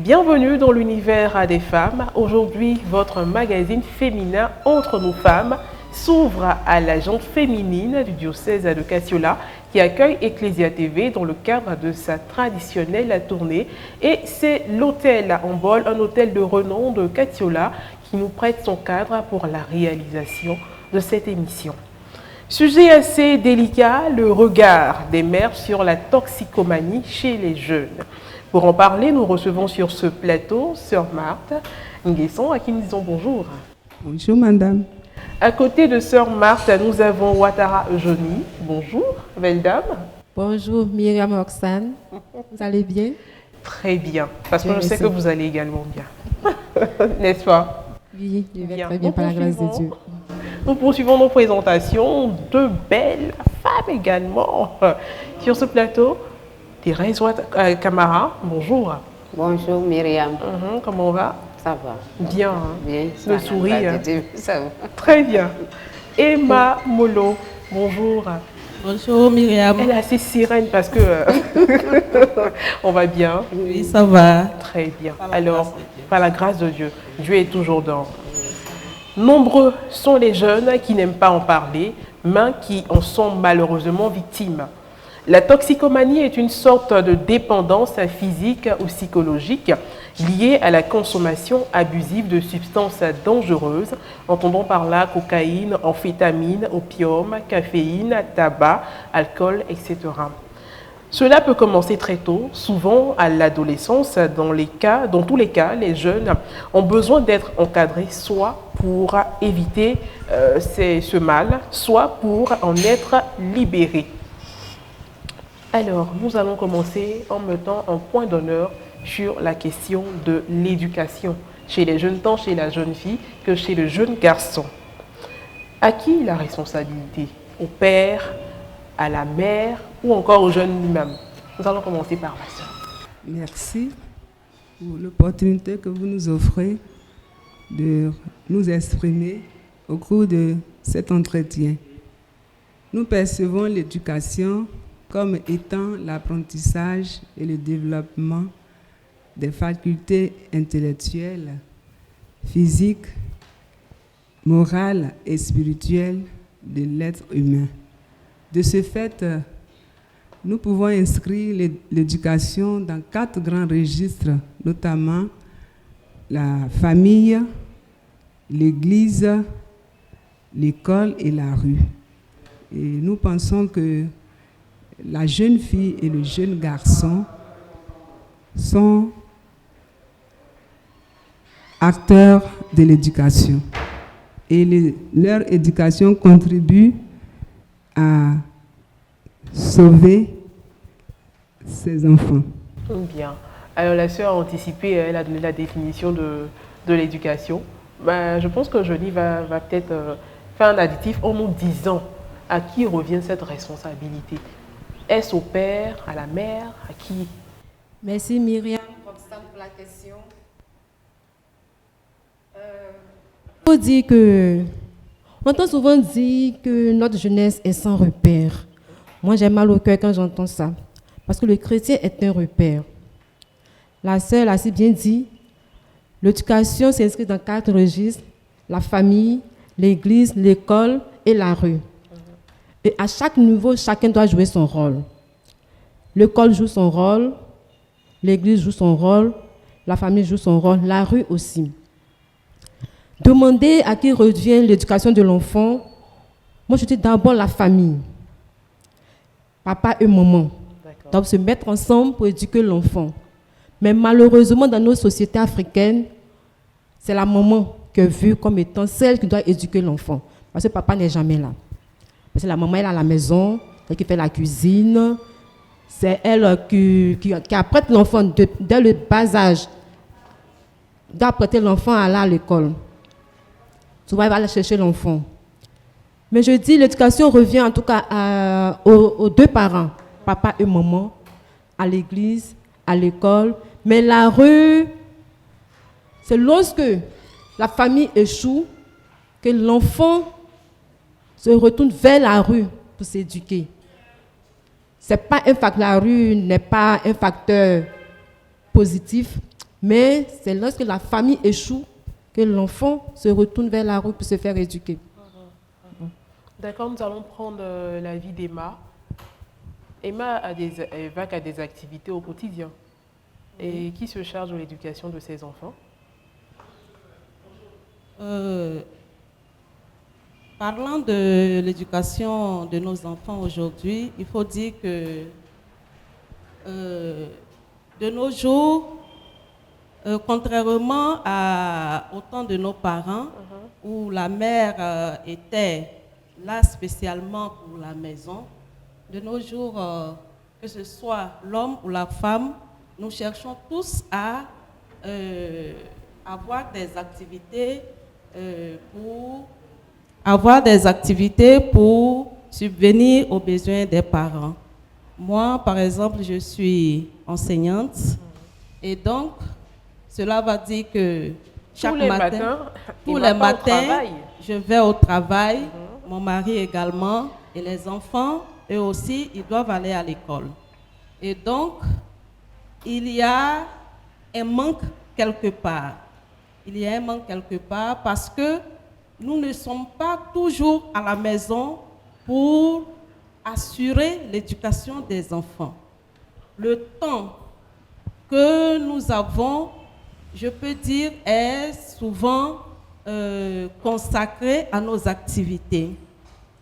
Bienvenue dans l'univers des femmes. Aujourd'hui, votre magazine féminin Entre nos femmes s'ouvre à la gente féminine du diocèse de Cassiola qui accueille Ecclesia TV dans le cadre de sa traditionnelle tournée. Et c'est l'hôtel Ambol, un hôtel de renom de Cassiola, qui nous prête son cadre pour la réalisation de cette émission. Sujet assez délicat, le regard des mères sur la toxicomanie chez les jeunes. Pour en parler, nous recevons sur ce plateau Sœur Marthe Nguesson, à qui nous disons bonjour. Bonjour madame. À côté de Sœur Marthe, nous avons Ouattara Eugénie. Bonjour, belle dame. Bonjour Myriam Roxane, vous allez bien? Très bien, parce que je sais que vous allez également bien. N'est-ce pas? Oui, je vais très bien par la grâce de Dieu. Nous poursuivons nos présentations. Deux belles femmes également sur ce plateau. Thérèse Camara, bonjour. Bonjour Myriam. Comment on va? Ça va. Bien. Bien. Le sourire. Ça va. Très bien. Emma Molo, bonjour. Bonjour Myriam. Elle est assez sirène parce que on va bien. Oui, ça va. Très bien. Alors, par la grâce de Dieu, Dieu est toujours dans. Nombreux sont les jeunes qui n'aiment pas en parler, mais qui en sont malheureusement victimes. La toxicomanie est une sorte de dépendance physique ou psychologique liée à la consommation abusive de substances dangereuses, entendons par là cocaïne, amphétamine, opium, caféine, tabac, alcool, etc. Cela peut commencer très tôt, souvent à l'adolescence. Dans tous les cas, les jeunes ont besoin d'être encadrés, soit pour éviter ce mal, soit pour en être libérés. Alors, nous allons commencer en mettant un point d'honneur sur la question de l'éducation chez les jeunes, tant chez la jeune fille que chez le jeune garçon. À qui la responsabilité? Au père, à la mère ou encore au jeune lui-même? Nous allons commencer par ma soeur. Merci pour l'opportunité que vous nous offrez de nous exprimer au cours de cet entretien. Nous percevons l'éducation comme étant l'apprentissage et le développement des facultés intellectuelles, physiques, morales et spirituelles de l'être humain. De ce fait, nous pouvons inscrire l'éducation dans 4 grands registres, notamment la famille, l'église, l'école et la rue. Et nous pensons que la jeune fille et le jeune garçon sont acteurs de l'éducation. Et leur éducation contribue à sauver ces enfants. Bien. Alors la sœur a anticipé, elle a donné la définition de l'éducation. Je pense que Johnny va peut-être faire un additif en nous disant à qui revient cette responsabilité. Est-ce au père, à la mère, à qui? Merci Myriam Roxane pour la question. Il faut dire que, on entend souvent dire que notre jeunesse est sans repère. Moi j'ai mal au cœur quand j'entends ça, parce que le chrétien est un repère. La sœur l'a si bien dit, l'éducation s'inscrit dans 4 registres, la famille, l'église, l'école et la rue. Et à chaque niveau, chacun doit jouer son rôle. L'école joue son rôle, l'église joue son rôle, la famille joue son rôle, la rue aussi. Demander à qui revient l'éducation de l'enfant, moi je dis d'abord la famille. Papa et maman doivent se mettre ensemble pour éduquer l'enfant. Mais malheureusement, dans nos sociétés africaines, c'est la maman qui est vue comme étant celle qui doit éduquer l'enfant. Parce que papa n'est jamais là. Parce que la maman elle est à la maison, elle qui fait la cuisine, c'est elle qui apprête l'enfant dès le bas âge, doit apprêter l'enfant à aller à l'école. Souvent, elle va aller chercher l'enfant. Mais je dis, l'éducation revient en tout cas aux 2 parents, papa et maman, à l'église, à l'école. Mais la rue, c'est lorsque la famille échoue que l'enfant se retourne vers la rue pour s'éduquer. La rue n'est pas un facteur positif, Mais c'est lorsque la famille échoue que l'enfant se retourne vers la rue pour se faire éduquer. D'accord, nous allons prendre la vie d'Emma. Emma elle va qu'à des activités au quotidien. Et qui se charge de l'éducation de ses enfants? Parlant de l'éducation de nos enfants aujourd'hui, il faut dire que de nos jours, contrairement au temps de nos parents, où la mère était là spécialement pour la maison, de nos jours, que ce soit l'homme ou la femme, nous cherchons tous à avoir des activités pour subvenir aux besoins des parents. Moi, par exemple, je suis enseignante et donc cela va dire que chaque matin, tous les matins, je vais au travail, mon mari également, et les enfants, eux aussi, ils doivent aller à l'école. Et donc, il y a un manque quelque part. Il y a un manque quelque part parce que nous ne sommes pas toujours à la maison pour assurer l'éducation des enfants. Le temps que nous avons, je peux dire, est souvent consacré à nos activités.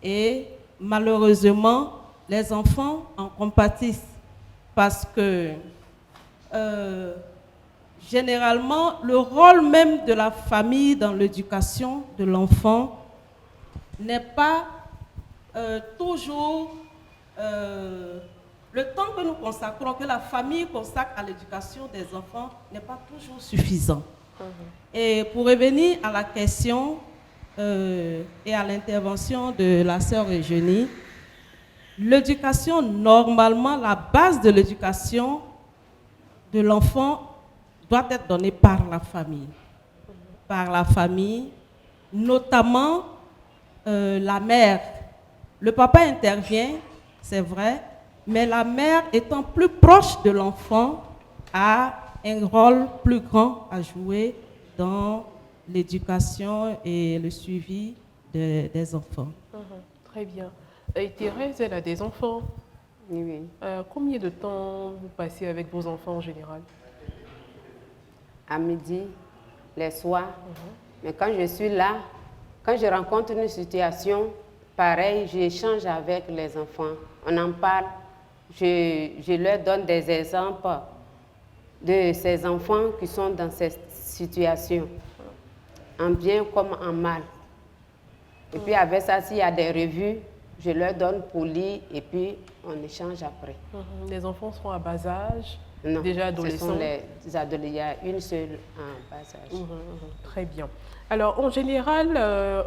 Et malheureusement, les enfants en compatissent parce que généralement, le rôle même de la famille dans l'éducation de l'enfant n'est pas toujours le temps que nous consacrons, que la famille consacre à l'éducation des enfants n'est pas toujours suffisant. Et pour revenir à la question et à l'intervention de la sœur Eugénie, l'éducation, normalement, la base de l'éducation de l'enfant doit être donnée par la famille. Par la famille, notamment la mère. Le papa intervient, c'est vrai, mais la mère étant plus proche de l'enfant a un rôle plus grand à jouer dans l'éducation et le suivi des enfants. Très bien. Et Thérèse, elle a des enfants. Oui. Combien de temps vous passez avec vos enfants en général? À midi, les soirs. Mais quand je suis là, quand je rencontre une situation pareille, j'échange avec les enfants. On en parle. Je leur donne des exemples de ces enfants qui sont dans cette situation, en bien comme en mal. Et puis avec ça, s'il y a des revues, je leur donne pour lire et puis on échange après. Les enfants sont à bas âge? Non, déjà adolescents? Ce sont les adolescents. Il y a une seule en bas âge. Très bien. Alors, en général,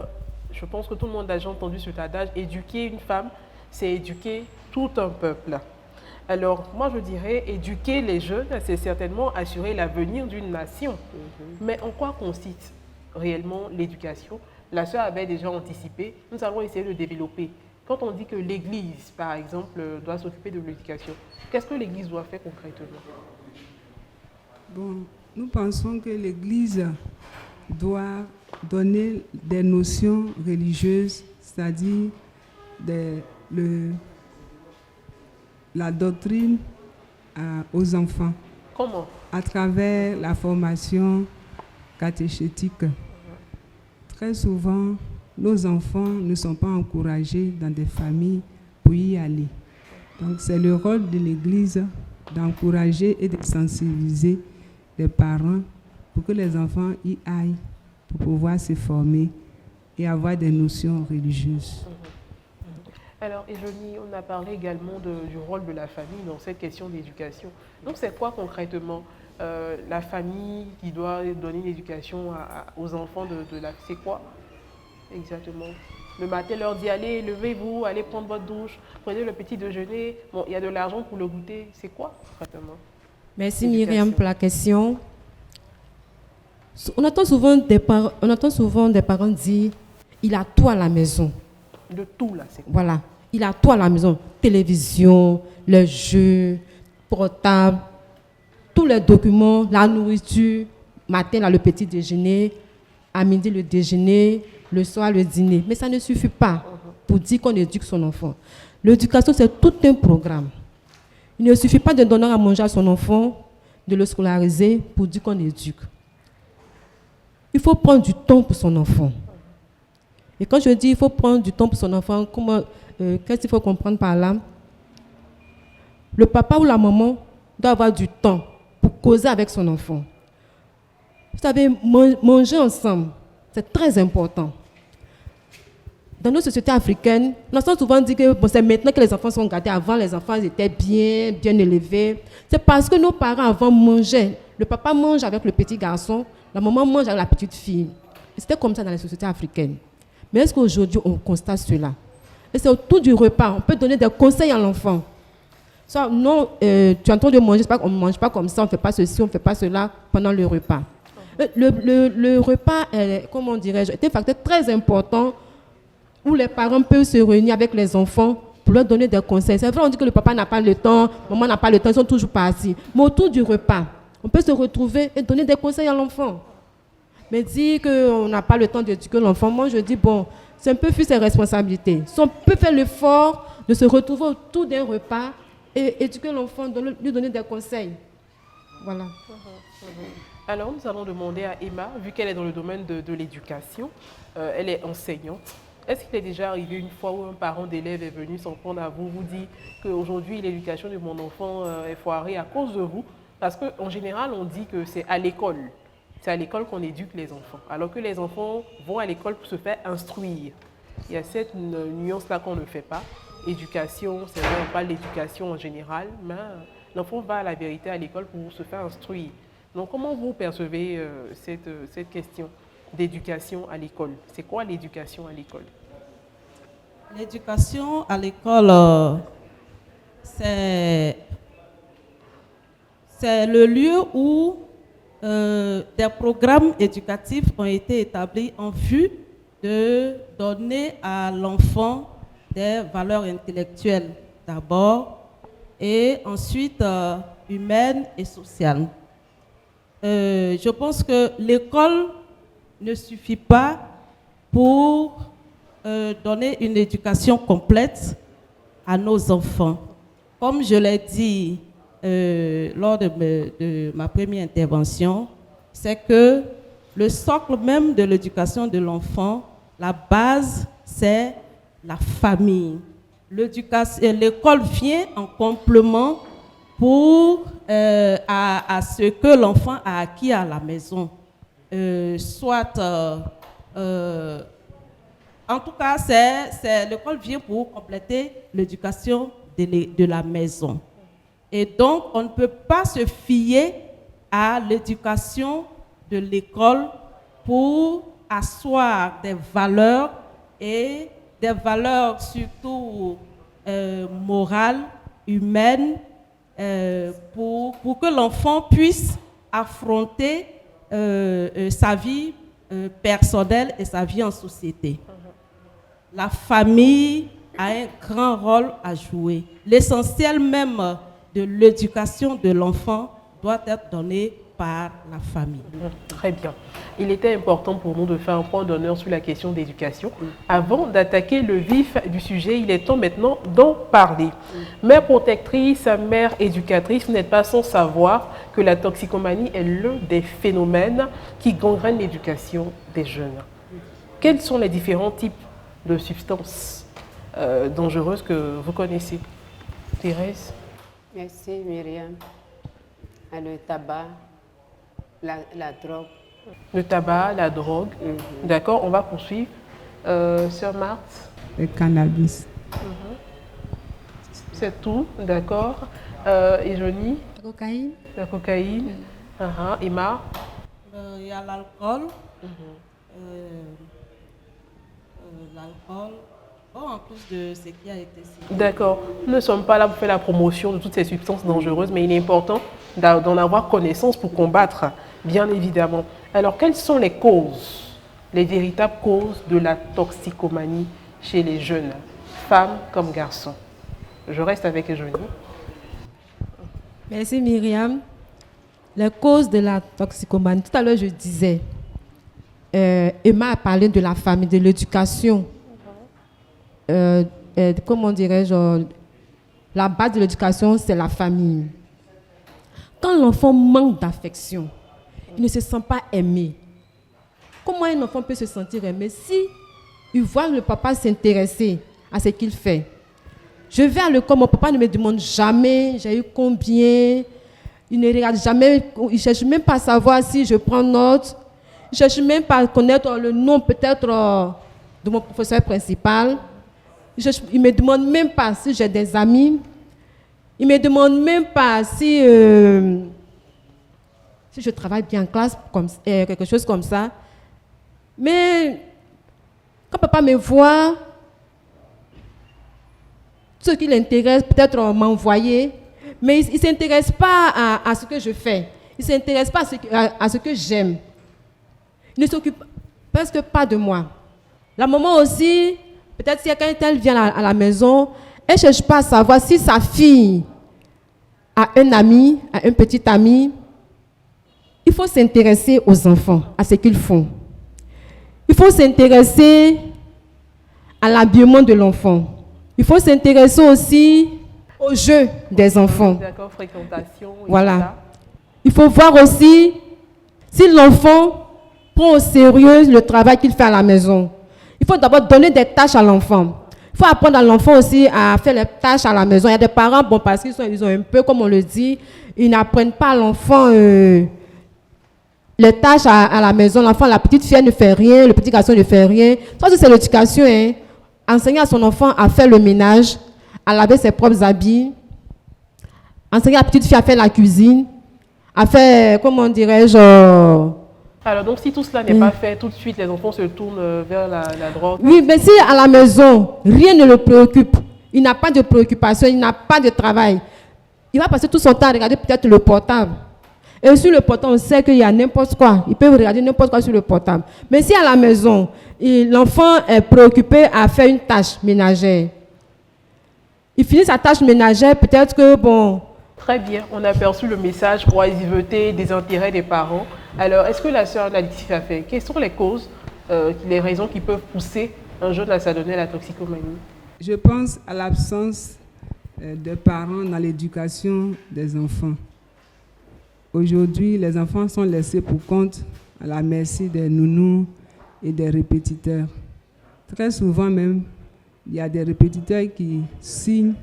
je pense que tout le monde a déjà entendu cet adage, éduquer une femme, c'est éduquer tout un peuple. Alors, moi, je dirais, éduquer les jeunes, c'est certainement assurer l'avenir d'une nation. Mais en quoi consiste réellement l'éducation? La sœur avait déjà anticipé, nous allons essayer de développer. Quand on dit que l'Église, par exemple, doit s'occuper de l'éducation, qu'est-ce que l'Église doit faire concrètement? Bon, nous pensons que l'Église doit donner des notions religieuses, c'est-à-dire la doctrine aux enfants. Comment? À travers la formation catéchétique. Très souvent, nos enfants ne sont pas encouragés dans des familles pour y aller. Donc, c'est le rôle de l'Église d'encourager et de sensibiliser les parents pour que les enfants y aillent pour pouvoir se former et avoir des notions religieuses. Alors, Eugénie, on a parlé également du rôle de la famille dans cette question d'éducation. Donc, c'est quoi concrètement la famille qui doit donner une éducation aux enfants de la... C'est quoi exactement? Le matin, leur dit, allez, levez-vous, allez prendre votre douche, prenez le petit déjeuner. Bon, il y a de l'argent pour le goûter. C'est quoi concrètement? Merci Myriam pour la question. On entend souvent des parents dire, il a tout à la maison. De tout là, c'est quoi? Voilà, il a tout à la maison. Télévision, les jeux, portable, tous les documents, la nourriture, matin, là, le petit déjeuner, à midi, le déjeuner, le soir, le dîner. Mais ça ne suffit pas pour dire qu'on éduque son enfant. L'éducation, c'est tout un programme. Il ne suffit pas de donner à manger à son enfant, de le scolariser pour dire qu'on éduque. Il faut prendre du temps pour son enfant. Et quand je dis il faut prendre du temps pour son enfant, qu'est-ce qu'il faut comprendre par là? Le papa ou la maman doit avoir du temps pour causer avec son enfant. Vous savez, manger ensemble, c'est très important. Dans nos sociétés africaines, on entend souvent dire que c'est maintenant que les enfants sont gâtés. Avant, les enfants étaient bien élevés. C'est parce que nos parents avant mangeaient. Le papa mange avec le petit garçon, la maman mange avec la petite fille. C'était comme ça dans les sociétés africaines. Mais est-ce qu'aujourd'hui, on constate cela? Et c'est autour du repas, on peut donner des conseils à l'enfant. Soit, non, tu es en train de manger, on ne mange pas comme ça, on ne fait pas ceci, on ne fait pas cela pendant le repas. Le repas, comment dirais-je, est un facteur très important où les parents peuvent se réunir avec les enfants pour leur donner des conseils. C'est vrai, on dit que le papa n'a pas le temps, maman n'a pas le temps, ils sont toujours partis. Mais autour du repas, on peut se retrouver et donner des conseils à l'enfant. Mais dire qu'on n'a pas le temps d'éduquer l'enfant, moi je dis, bon, c'est un peu fuir ses responsabilités. Si on peut faire l'effort de se retrouver autour d'un repas et éduquer l'enfant, lui donner des conseils. Voilà. Alors, nous allons demander à Emma, vu qu'elle est dans le domaine de l'éducation, elle est enseignante. Est-ce qu'il est déjà arrivé une fois où un parent d'élève est venu s'en prendre à vous dit qu'aujourd'hui l'éducation de mon enfant est foirée à cause de vous? Parce qu'en général, on dit que c'est à l'école. C'est à l'école qu'on éduque les enfants. Alors que les enfants vont à l'école pour se faire instruire. Il y a cette nuance-là qu'on ne fait pas. Éducation, c'est vrai, on parle d'éducation en général, mais l'enfant va à la vérité à l'école pour se faire instruire. Donc, comment vous percevez cette question d'éducation à l'école? C'est quoi l'éducation à l'école? L'éducation à l'école, c'est le lieu où des programmes éducatifs ont été établis en vue de donner à l'enfant des valeurs intellectuelles d'abord et ensuite humaines et sociales. Je pense que l'école ne suffit pas pour donner une éducation complète à nos enfants. Comme je l'ai dit lors de ma première intervention, c'est que le socle même de l'éducation de l'enfant, la base, c'est la famille. L'école vient en complément à ce que l'enfant a acquis à la maison. En tout cas, l'école vient pour compléter l'éducation de la maison. Et donc, on ne peut pas se fier à l'éducation de l'école pour asseoir des valeurs et des valeurs surtout morales, humaines, pour que l'enfant puisse affronter sa vie personnelle et sa vie en société. La famille a un grand rôle à jouer. L'essentiel même de l'éducation de l'enfant doit être donné par la famille. Très bien. Il était important pour nous de faire un point d'honneur sur la question d'éducation. Avant d'attaquer le vif du sujet, il est temps maintenant d'en parler. Mère protectrice, mère éducatrice, vous n'êtes pas sans savoir que la toxicomanie est l'un des phénomènes qui gangrènent l'éducation des jeunes. Quels sont les différents types de substances dangereuses que vous connaissez? Thérèse? Merci Myriam. Le tabac, la drogue. Le tabac, la drogue. D'accord, on va poursuivre. Sœur Marthe? Le cannabis. C'est tout, d'accord. Et Johnny? La cocaïne. La cocaïne. Emma? Il y a l'alcool. L'alcool. En plus de ce qui a été cité. D'accord. Nous ne sommes pas là pour faire la promotion de toutes ces substances dangereuses, mais il est important d'en avoir connaissance pour combattre, bien évidemment. Alors, quelles sont les causes, les véritables causes de la toxicomanie chez les jeunes, femmes comme garçons? Je reste avec Johnny. Merci Myriam. Les causes de la toxicomanie. Tout à l'heure, je disais, Emma a parlé de la famille, de l'éducation. Comment dirais-je, la base de l'éducation, c'est la famille. Quand l'enfant manque d'affection, il ne se sent pas aimé. Comment un enfant peut se sentir aimé si il voit le papa s'intéresser à ce qu'il fait? Je vais à l'école, mon papa ne me demande jamais j'ai eu combien. Il ne regarde jamais, il ne cherche même pas à savoir si je prends note. Il ne cherche même pas à connaître le nom peut-être de mon professeur principal. Il ne me demande même pas si j'ai des amis. Il ne me demande même pas si je travaille bien en classe, quelque chose comme ça. Mais quand papa me voit, ce qui l'intéresse, peut-être m'envoyer, mais il ne s'intéresse pas à ce que je fais. Il ne s'intéresse pas à ce que j'aime. Il ne s'occupe presque pas de moi. La maman aussi, peut-être si quand elle vient à la maison, elle ne cherche pas à savoir si sa fille a un ami, a un petit ami. Il faut s'intéresser aux enfants, à ce qu'ils font. Il faut s'intéresser à l'habillement de l'enfant. Il faut s'intéresser aussi aux jeux des enfants. D'accord, fréquentation. Voilà. Il faut voir aussi si l'enfant prend au sérieux le travail qu'il fait à la maison. Il faut d'abord donner des tâches à l'enfant. Il faut apprendre à l'enfant aussi à faire les tâches à la maison. Il y a des parents, bon, parce qu'ils ont un peu, comme on le dit, ils n'apprennent pas à l'enfant les tâches à la maison. L'enfant, la petite fille ne fait rien, le petit garçon ne fait rien. Ça, c'est l'éducation, hein. Enseigner à son enfant à faire le ménage, à laver ses propres habits, enseigner à la petite fille à faire la cuisine, à faire, comment dirais-je... Alors, donc, si tout cela n'est pas fait, tout de suite, les enfants se tournent vers la drogue. Oui, mais si à la maison, rien ne le préoccupe, il n'a pas de préoccupation, il n'a pas de travail, il va passer tout son temps à regarder peut-être le portable. Et sur le portable, on sait qu'il y a n'importe quoi. Il peut regarder n'importe quoi sur le portable. Mais si à la maison, l'enfant est préoccupé à faire une tâche ménagère, il finit sa tâche ménagère, peut-être que, bon... Très bien, on a perçu le message pour oisiveté, des intérêts des parents. Alors, est-ce que la sœur Nadif a fait? Quelles sont les causes, les raisons qui peuvent pousser un jeune à s'adonner à la toxicomanie? Je pense à l'absence de parents dans l'éducation des enfants. Aujourd'hui, les enfants sont laissés pour compte à la merci des nounous et des répétiteurs. Très souvent même, il y a des répétiteurs qui signent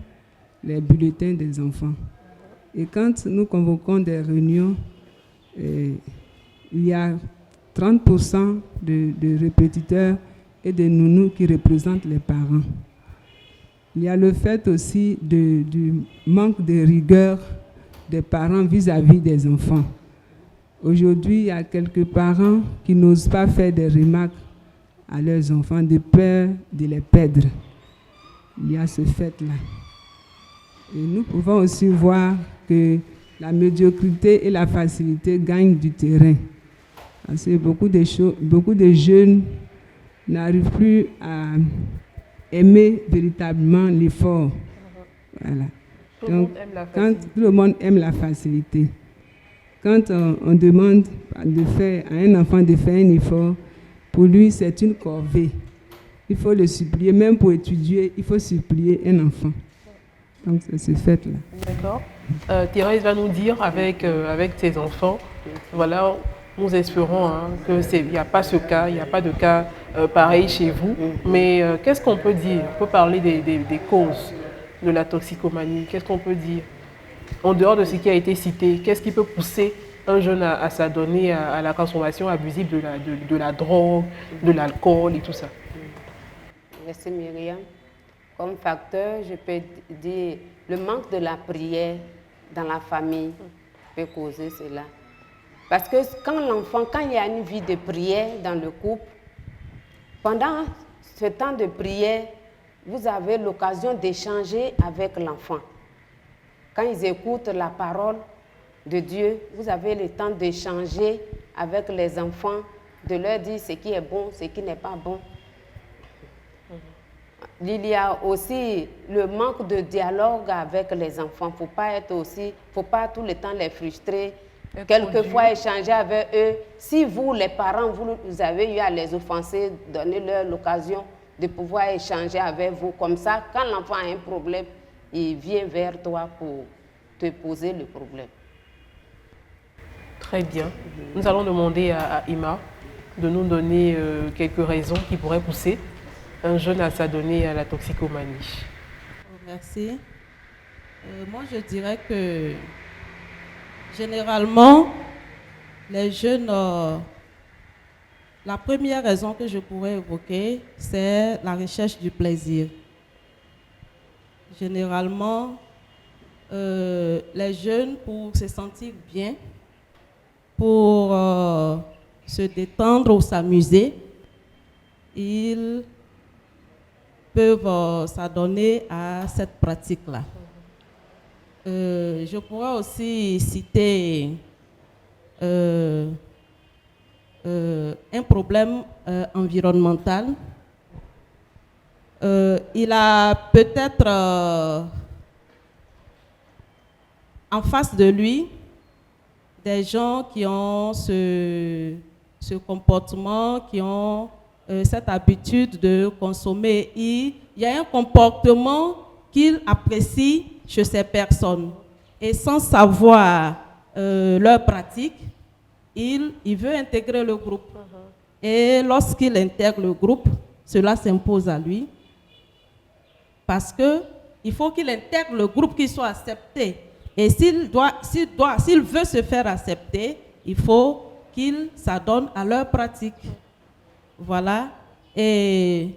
les bulletins des enfants. Et quand nous convoquons des réunions, il y a 30% de répétiteurs et de nounous qui représentent les parents. Il y a le fait aussi du manque de rigueur des parents vis-à-vis des enfants. Aujourd'hui, il y a quelques parents qui n'osent pas faire des remarques à leurs enfants de peur de les perdre. Il y a ce fait-là. Et nous pouvons aussi voir que la médiocrité et la facilité gagnent du terrain. Parce que beaucoup de jeunes n'arrivent plus à aimer véritablement l'effort. Voilà. Donc, quand tout le monde aime la facilité, quand on demande à un enfant de faire un effort, pour lui, c'est une corvée. Il faut le supplier. Même pour étudier, il faut supplier un enfant. Donc, c'est ce fait-là. D'accord. Thérèse va nous dire avec ses enfants, voilà, nous espérons qu'il n'y a pas ce cas, il n'y a pas de cas pareil chez vous. Mais qu'est-ce qu'on peut dire? On peut parler des causes de la toxicomanie. Qu'est-ce qu'on peut dire? En dehors de ce qui a été cité, qu'est-ce qui peut pousser un jeune à s'adonner à la consommation abusive de la drogue, de l'alcool et tout ça? Merci Myriam. Comme facteur, je peux dire le manque de la prière dans la famille peut causer cela. Parce que quand il y a une vie de prière dans le couple, pendant ce temps de prière, vous avez l'occasion d'échanger avec l'enfant. Quand ils écoutent la parole de Dieu, vous avez le temps d'échanger avec les enfants, de leur dire ce qui est bon, ce qui n'est pas bon. Il y a aussi le manque de dialogue avec les enfants. Il ne faut pas tout le temps les frustrer. quelquefois échanger avec eux. Si vous, les parents, vous avez eu à les offenser, donnez-leur l'occasion de pouvoir échanger avec vous. Comme ça, quand l'enfant a un problème, il vient vers toi pour te poser le problème. Très bien. Nous allons demander à Ima de nous donner quelques raisons qui pourraient pousser un jeune à s'adonner à la toxicomanie. Merci. Moi, je dirais que généralement, les jeunes, la première raison que je pourrais évoquer, c'est la recherche du plaisir. Généralement, les jeunes, pour se sentir bien, pour se détendre ou s'amuser, ils peuvent s'adonner à cette pratique-là. Je pourrais aussi citer un problème environnemental. Il a peut-être en face de lui des gens qui ont ce comportement, qui ont cette habitude de consommer. Il y a un comportement qu'il apprécie chez ces personnes. Et sans savoir leur pratique, il veut intégrer le groupe. Et lorsqu'il intègre le groupe, cela s'impose à lui. Parce qu'il faut qu'il intègre le groupe, qu'il soit accepté. Et s'il veut se faire accepter, il faut qu'il s'adonne à leur pratique. Voilà. Et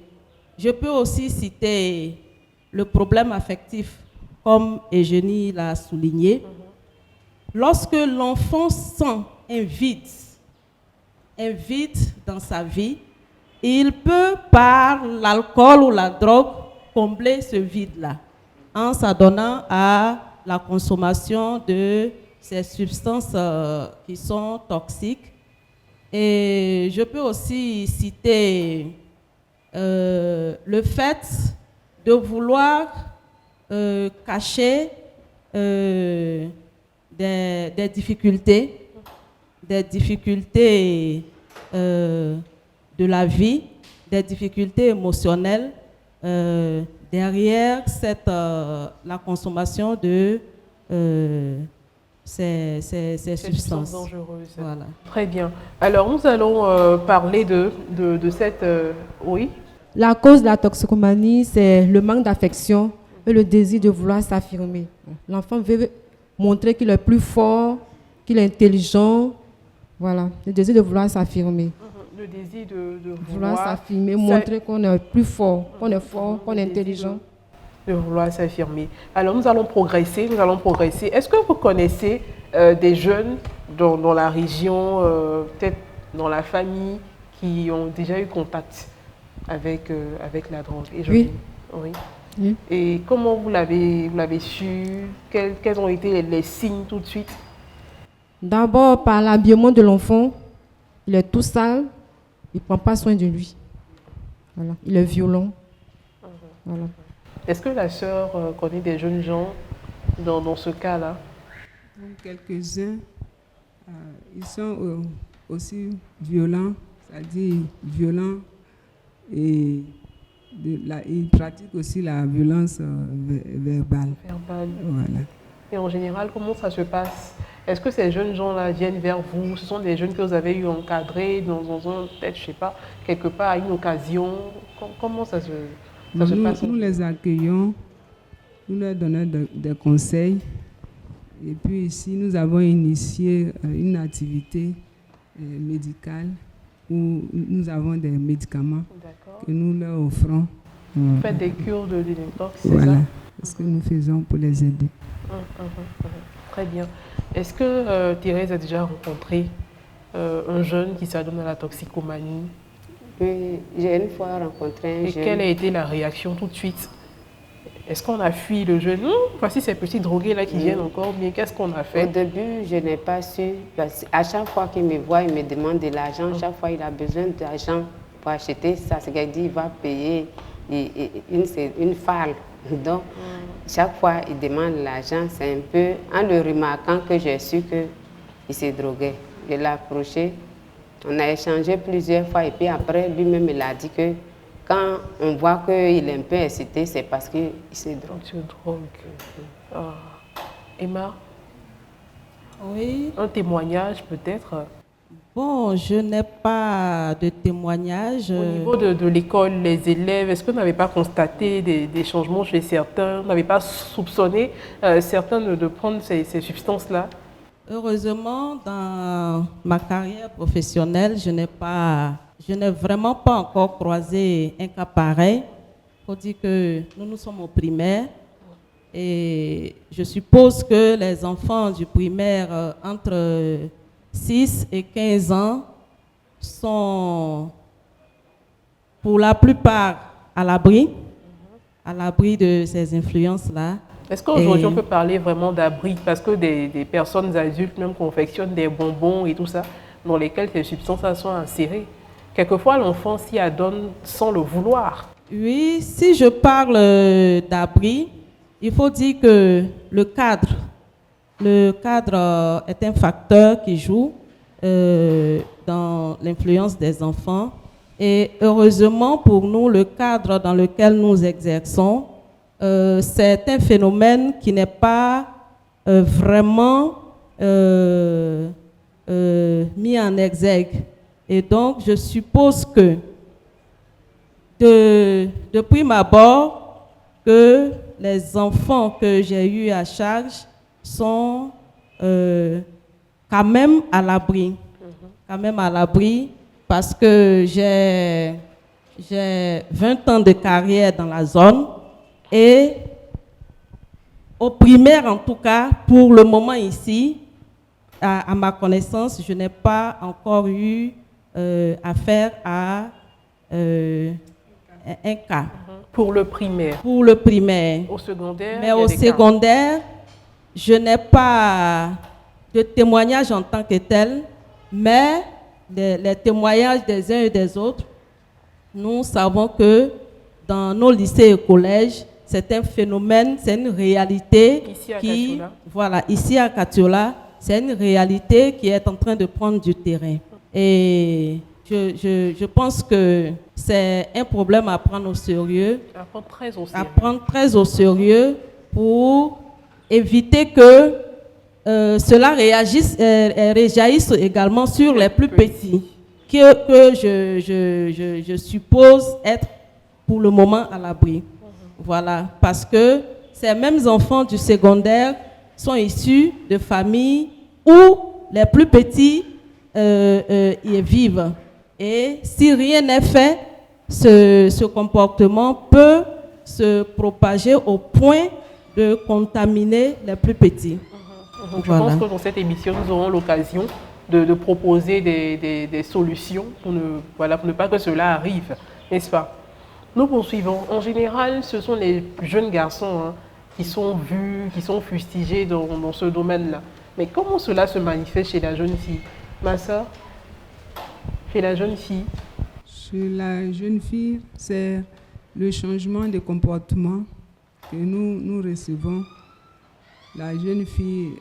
je peux aussi citer le problème affectif, comme Eugénie l'a souligné. Lorsque l'enfant sent un vide dans sa vie, il peut, par l'alcool ou la drogue, combler ce vide-là en s'adonnant à la consommation de ces substances qui sont toxiques. Et je peux aussi citer le fait de vouloir cacher des difficultés de la vie, des difficultés émotionnelles derrière la consommation de ces substances dangereuses. Voilà. Très bien. Alors, nous allons parler de cette... oui. La cause de la toxicomanie, c'est le manque d'affection et le désir de vouloir s'affirmer. L'enfant veut montrer qu'il est plus fort, qu'il est intelligent. Voilà, le désir de vouloir s'affirmer. Le désir de vouloir s'affirmer, montrer qu'on est plus fort, qu'on est fort, qu'on est intelligent. De vouloir s'affirmer. Alors, nous allons progresser. Est-ce que vous connaissez des jeunes dans la région, peut-être dans la famille, qui ont déjà eu contact avec la drogue? Oui. Et comment vous l'avez su? Quels ont été les signes tout de suite? D'abord, par l'habillement de l'enfant. Il est tout sale, il ne prend pas soin de lui. Voilà. Il est violent. Voilà. Est-ce que la sœur connaît des jeunes gens dans ce cas-là? Quelques-uns, ils sont aussi violents, c'est-à-dire violents, et ils pratiquent aussi la violence verbale. Voilà. Et en général, comment ça se passe? Est-ce que ces jeunes gens-là viennent vers vous? Ce sont des jeunes que vous avez eu encadrés peut-être, je sais pas, quelque part à une occasion? Comment ça se passe? Nous les accueillons, nous leur donnons des conseils. Et puis ici, nous avons initié une activité médicale où nous avons des médicaments que nous leur offrons. Vous faites des cures de désintox, c'est voilà, ça? c'est ce que nous faisons pour les aider. Très bien. Est-ce que Thérèse a déjà rencontré un jeune qui s'adonne à la toxicomanie? Oui, j'ai une fois rencontré un jeune. Et quelle a été la réaction tout de suite? Est-ce qu'on a fui le jeune? Voici ces petits drogués-là qui viennent encore, bien qu'est-ce qu'on a fait? Au début, je n'ai pas su. Parce qu'à chaque fois qu'il me voit, il me demande de l'argent. Chaque fois, il a besoin d'argent pour acheter ça. C'est qu'il dit qu'il va payer une falle. Donc, chaque fois, il demande l'argent. C'est un peu en le remarquant que j'ai su il se droguait. Je l'ai approché, on a échangé plusieurs fois et puis après, lui-même, il a dit que quand on voit qu'il est un peu excité, c'est parce qu'il se drogue. Il se drogue. Ah. Emma, Oui. un témoignage peut-être Bon, je n'ai pas de témoignage. au niveau de l'école, les élèves, est-ce que vous n'avez pas constaté des changements chez certains, vous n'avez pas soupçonné certains de prendre ces substances-là? Heureusement, dans ma carrière professionnelle, je n'ai vraiment pas encore croisé un cas pareil. Il faut dire que nous sommes au primaire et je suppose que les enfants du primaire entre 6 et 15 ans sont pour la plupart à l'abri de ces influences-là. Est-ce qu'aujourd'hui on peut parler vraiment d'abri? Parce que des personnes adultes même confectionnent des bonbons et tout ça, dans lesquels ces substances sont insérées. Quelquefois, l'enfant s'y adonne sans le vouloir. Oui, si je parle d'abri, il faut dire que le cadre est un facteur qui joue dans l'influence des enfants. Et heureusement pour nous, le cadre dans lequel nous exerçons, c'est un phénomène qui n'est pas vraiment mis en exergue. Et donc, je suppose que de prime abord, que les enfants que j'ai eus à charge sont quand même à l'abri. Quand même à l'abri, parce que j'ai 20 ans de carrière dans la zone et au primaire en tout cas, pour le moment ici, à ma connaissance, je n'ai pas encore eu affaire à un cas. Pour le primaire. Pour le primaire. Au secondaire. Mais au secondaire, je n'ai pas de témoignage en tant que tel, mais les témoignages des uns et des autres, nous savons que dans nos lycées et collèges, c'est un phénomène, c'est une réalité ici à Katiola, c'est une réalité qui est en train de prendre du terrain. Et je pense que c'est un problème à prendre au sérieux. À prendre très au sérieux. À prendre très au sérieux pour éviter que cela réagisse également sur les plus petits, que je suppose être pour le moment à l'abri. Voilà, parce que ces mêmes enfants du secondaire sont issus de familles où les plus petits y vivent. Et si rien n'est fait, ce comportement peut se propager au point de contaminer les plus petits. Donc, je pense que dans cette émission, nous aurons l'occasion de proposer des solutions pour ne pas que cela arrive, n'est-ce pas? Nous poursuivons. En général, ce sont les jeunes garçons qui sont vus, qui sont fustigés dans ce domaine-là. Mais comment cela se manifeste chez la jeune fille? Ma soeur, chez la jeune fille? Chez la jeune fille, c'est le changement de comportement que nous recevons. La jeune fille,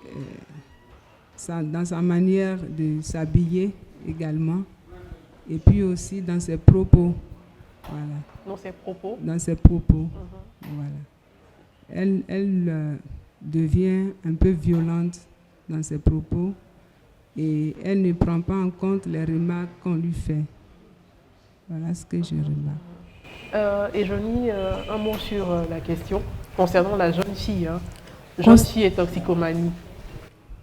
dans sa manière de s'habiller également, et puis aussi dans ses propos. Voilà. Dans ses propos? Dans ses propos. Voilà. Elle devient un peu violente dans ses propos et elle ne prend pas en compte les remarques qu'on lui fait. Voilà ce que je remarque. Et Johnny, un mot sur la question concernant la jeune fille. Jeune fille et toxicomanie.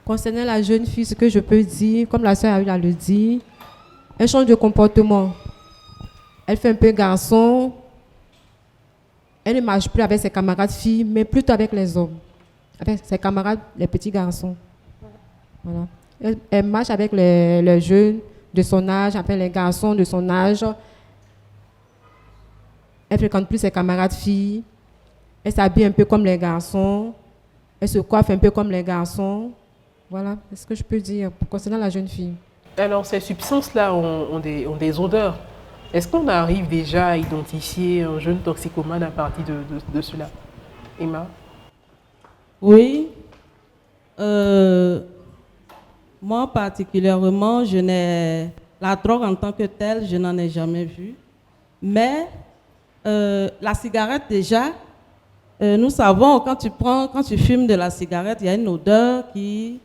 Concernant la jeune fille, ce que je peux dire, comme la soeur a eu à le dire, elle change de comportement. Elle fait un peu garçon. Elle ne marche plus avec ses camarades filles, mais plutôt avec les hommes. Avec ses camarades, les petits garçons. Voilà. Elle marche avec les jeunes de son âge, avec les garçons de son âge. Elle ne fréquente plus ses camarades filles. Elle s'habille un peu comme les garçons. Elle se coiffe un peu comme les garçons. Voilà, c'est ce que je peux dire concernant la jeune fille. Alors, ces substances-là ont des odeurs. Est-ce qu'on arrive déjà à identifier un jeune toxicomane à partir de cela? Emma? Oui. Moi, particulièrement, la drogue en tant que telle, je n'en ai jamais vu. Mais la cigarette, déjà, nous savons, quand tu fumes de la cigarette, il y a une odeur qui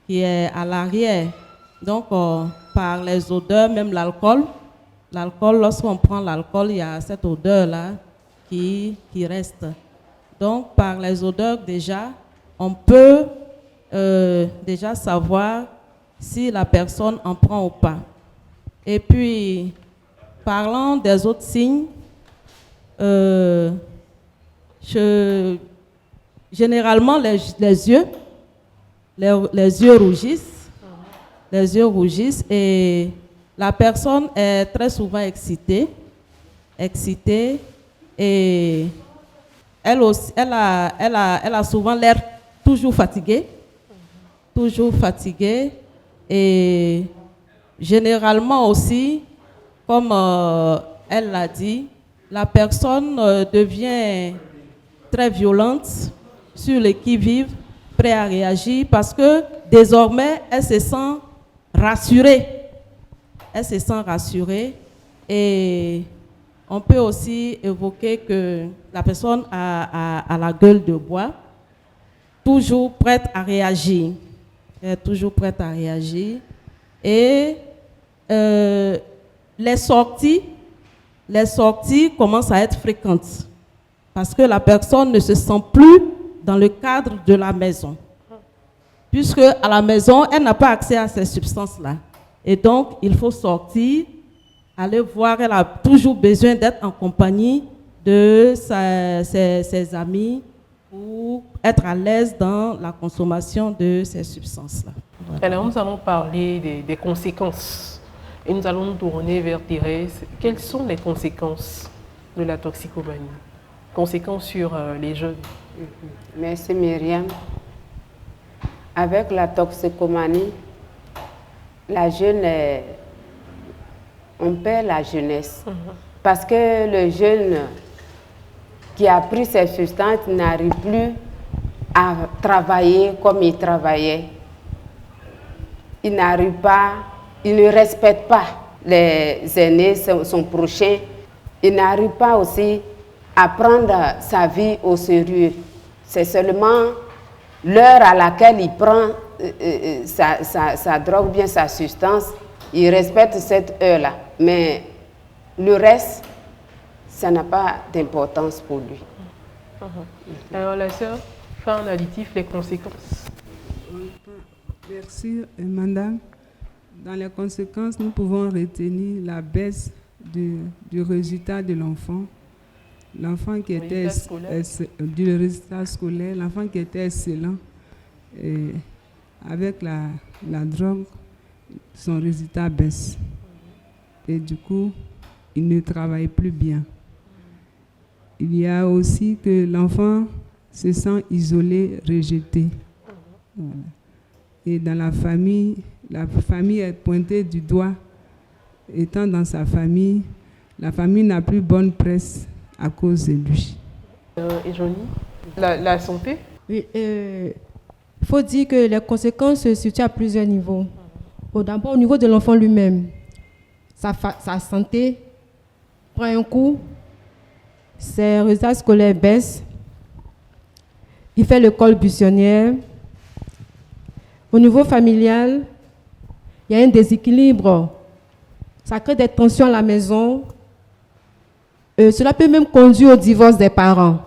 est à l'arrière. Donc, par les odeurs, même l'alcool, lorsqu'on prend l'alcool, il y a cette odeur-là qui reste. Donc, par les odeurs, déjà, on peut déjà savoir si la personne en prend ou pas. Et puis, parlant des autres signes, généralement, les yeux rougissent. Les yeux rougissent et la personne est très souvent excitée et elle a souvent l'air toujours fatiguée et généralement aussi, comme elle l'a dit, la personne devient très violente, sur le qui-vive, prêt à réagir parce que désormais, elle se sent rassurée. Et on peut aussi évoquer que la personne a la gueule de bois, toujours prête à réagir. Elle est toujours prête à réagir. Et les sorties commencent à être fréquentes parce que la personne ne se sent plus dans le cadre de la maison. Puisque à la maison, elle n'a pas accès à ces substances-là. Et donc, il faut sortir, aller voir. Elle a toujours besoin d'être en compagnie de ses amis pour être à l'aise dans la consommation de ces substances-là. Voilà. Alors, nous allons parler des conséquences et nous allons nous tourner vers Thérèse. Quelles sont les conséquences de la toxicomanie? Conséquences sur les jeunes? Merci Myriam. Avec la toxicomanie, on perd la jeunesse. Parce que le jeune qui a pris ces substances n'arrive plus à travailler comme il travaillait. Il n'arrive pas, il ne respecte pas les aînés, son prochain. Il n'arrive pas aussi à prendre sa vie au sérieux. C'est seulement l'heure à laquelle il prend sa drogue, bien sa substance, il respecte cette heure-là. Mais le reste, ça n'a pas d'importance pour lui. Alors la sœur, fin additif, les conséquences. Merci, madame. Dans les conséquences, nous pouvons retenir la baisse du résultat de l'enfant. L'enfant qui était du résultat scolaire, l'enfant qui était excellent, et avec la drogue, son résultat baisse. Et du coup, il ne travaille plus bien. Il y a aussi que l'enfant se sent isolé, rejeté. Voilà. Et dans la famille est pointée du doigt. Étant dans sa famille, la famille n'a plus bonne presse à cause de lui. Et Johnny, la santé? Oui, il faut dire que les conséquences se situent à plusieurs niveaux. D'abord, au niveau de l'enfant lui-même, sa santé prend un coup, ses résultats scolaires baissent, il fait l'école buissonnière. Au niveau familial, il y a un déséquilibre. Ça crée des tensions à la maison. Cela peut même conduire au divorce des parents.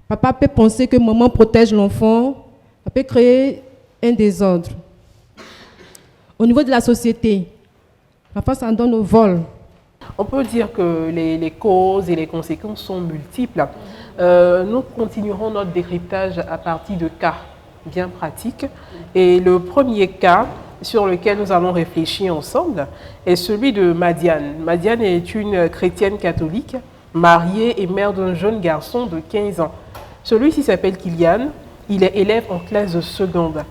Papa peut penser que maman protège l'enfant. Ça peut créer un désordre. Au niveau de la société, parfois ça donne au vol. On peut dire que les causes et les conséquences sont multiples. Nous continuerons notre décryptage à partir de cas bien pratiques. Et le premier cas sur lequel nous allons réfléchir ensemble est celui de Madiane. Madiane est une chrétienne catholique, mariée et mère d'un jeune garçon de 15 ans. Celui-ci s'appelle Kylian, il est élève en classe de seconde.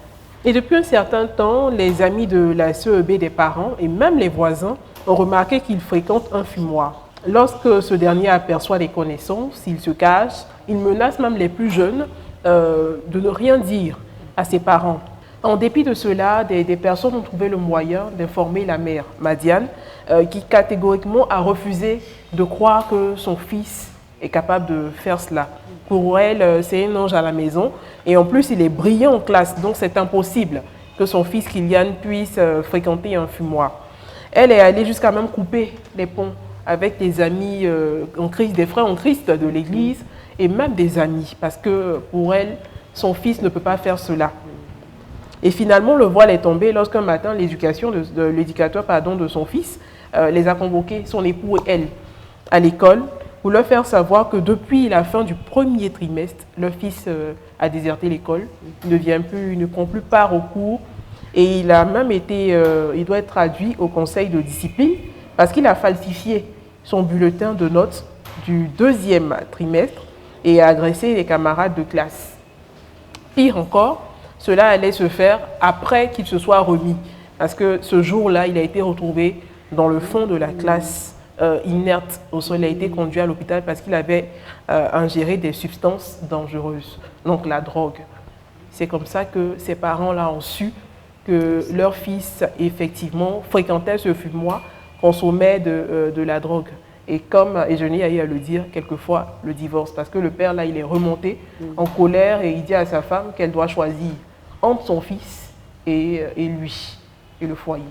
Et depuis un certain temps, les amis de la CEB des parents et même les voisins ont remarqué qu'il fréquente un fumoir. Lorsque ce dernier aperçoit les connaissances, il se cache, il menace même les plus jeunes de ne rien dire à ses parents. En dépit de cela, des personnes ont trouvé le moyen d'informer la mère, Madiane, qui catégoriquement a refusé de croire que son fils est capable de faire cela. Pour elle, c'est un ange à la maison et en plus, il est brillant en classe, donc c'est impossible que son fils Kylian puisse fréquenter un fumoir. Elle est allée jusqu'à même couper les ponts avec des amis en Christ, des frères en Christ de l'église et même des amis, parce que pour elle, son fils ne peut pas faire cela. Et finalement, le voile est tombé lorsqu'un matin, l'éducateur de son fils les a convoqués, son époux et elle, à l'école, pour leur faire savoir que depuis la fin du premier trimestre, leur fils a déserté l'école, il ne prend plus part aux cours, et il a même été, il doit être traduit au conseil de discipline parce qu'il a falsifié son bulletin de notes du deuxième trimestre et a agressé les camarades de classe. Pire encore, cela allait se faire après qu'il se soit remis, parce que ce jour-là, il a été retrouvé dans le fond de la classe, inerte au sol. Il a été conduit à l'hôpital parce qu'il avait ingéré des substances dangereuses, donc la drogue. C'est comme ça que ses parents-là ont su que leur fils, effectivement, fréquentait ce fumoir, consommait de la drogue. Et je n'ai eu à le dire, quelquefois, le divorce. Parce que le père, là, il est remonté en colère et il dit à sa femme qu'elle doit choisir entre son fils et lui, et le foyer.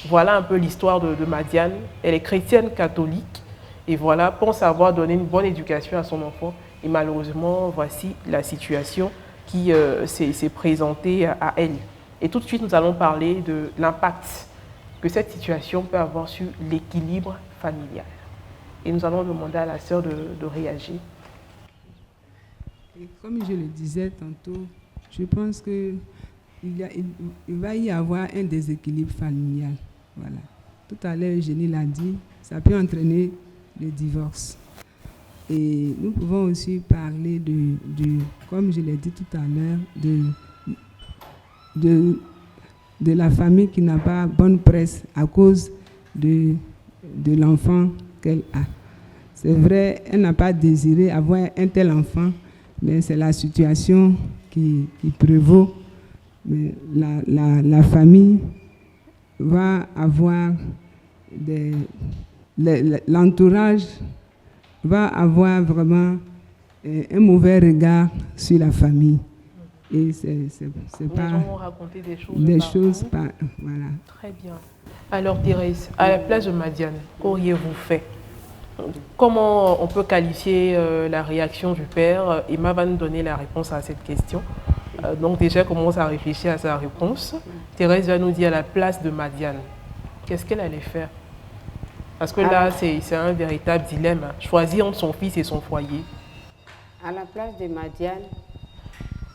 Voilà un peu l'histoire de Madiane. Elle est chrétienne catholique et voilà, pense avoir donné une bonne éducation à son enfant. Et malheureusement, voici la situation qui s'est présentée à elle. Et tout de suite, nous allons parler de l'impact que cette situation peut avoir sur l'équilibre familial. Et nous allons demander à la sœur de réagir. Et comme je le disais tantôt, je pense qu'il va y avoir un déséquilibre familial. Voilà. Tout à l'heure, Eugénie l'a dit, ça peut entraîner le divorce. Et nous pouvons aussi parler comme je l'ai dit tout à l'heure, de la famille qui n'a pas bonne presse à cause de l'enfant qu'elle a. C'est vrai, elle n'a pas désiré avoir un tel enfant, mais c'est la situation qui prévaut. Mais la famille va avoir l'entourage va avoir vraiment un mauvais regard sur la famille. Et c'est pas... Nous allons raconter des choses voilà. Très bien. Alors Thérèse, à la place de Madiane, qu'auriez-vous fait? Comment on peut qualifier la réaction du père? Emma va nous donner la réponse à cette question. Donc déjà, commence à réfléchir à sa réponse. Thérèse va nous dire à la place de Madiane, qu'est-ce qu'elle allait faire? Parce que là, c'est un véritable dilemme. Choisir entre son fils et son foyer. À la place de Madiane,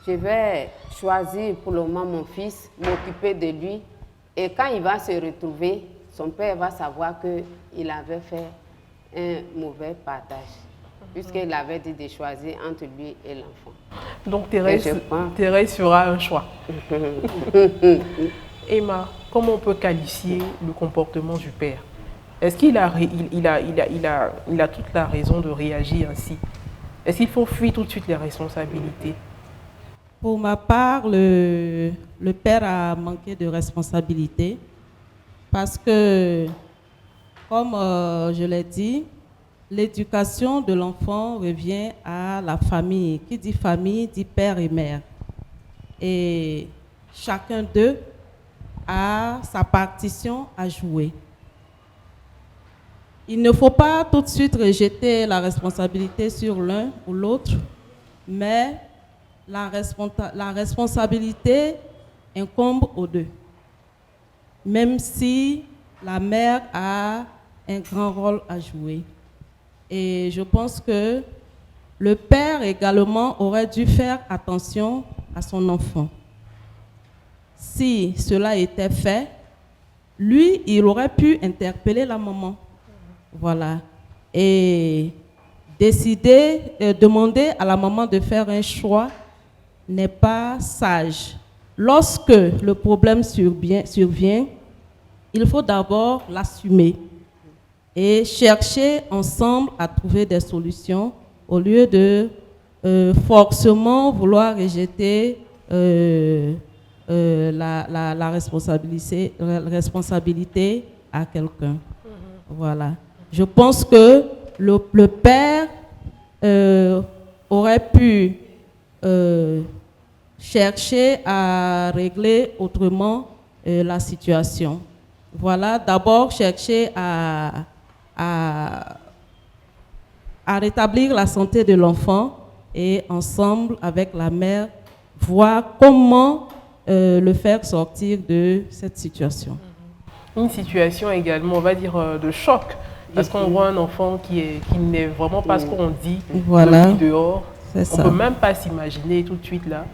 je vais choisir pour le moment mon fils, m'occuper de lui. Et quand il va se retrouver, son père va savoir qu'il avait fait un mauvais partage, puisqu'il avait dit de choisir entre lui et l'enfant. Donc Thérèse fera un choix. Emma, comment on peut qualifier le comportement du père? Est-ce qu'il a toute la raison de réagir ainsi? Est-ce qu'il faut fuir tout de suite les responsabilités? Pour ma part, le père a manqué de responsabilité parce que, comme je l'ai dit, l'éducation de l'enfant revient à la famille. Qui dit famille dit père et mère. Et chacun d'eux a sa partition à jouer. Il ne faut pas tout de suite rejeter la responsabilité sur l'un ou l'autre, mais la responsabilité incombe aux deux. Même si la mère a un grand rôle à jouer. Et je pense que le père également aurait dû faire attention à son enfant. Si cela était fait, lui, il aurait pu interpeller la maman. Voilà. Et demander à la maman de faire un choix n'est pas sage. Lorsque le problème survient, il faut d'abord l'assumer et chercher ensemble à trouver des solutions au lieu de forcément vouloir rejeter la responsabilité à quelqu'un. Voilà. Je pense que le père aurait pu chercher à régler autrement la situation. Voilà, d'abord chercher à rétablir la santé de l'enfant et ensemble avec la mère, voir comment le faire sortir de cette situation. Une situation également, on va dire, de choc, parce qu'on voit un enfant qui n'est vraiment pas ce qu'on dit Voilà. depuis dehors. On C'est ça. ne peut même pas s'imaginer tout de suite là.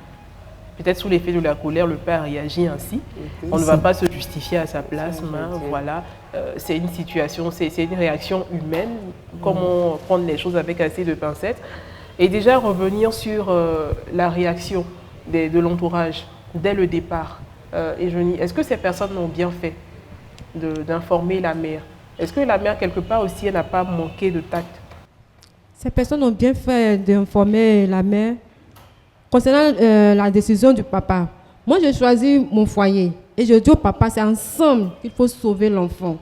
Peut-être sous l'effet de la colère, le père réagit ainsi. On ne va pas se justifier à sa place, mais voilà, c'est une situation, c'est une réaction humaine. Comment prendre les choses avec assez de pincettes. Et déjà revenir sur la réaction de l'entourage dès le départ. Et est-ce que ces personnes ont bien fait d'informer la mère? Est-ce que la mère, quelque part aussi, elle n'a pas manqué de tact? Ces personnes ont bien fait d'informer la mère concernant la décision du papa. Moi, j'ai choisi mon foyer et je dis au papa, c'est ensemble qu'il faut sauver l'enfant.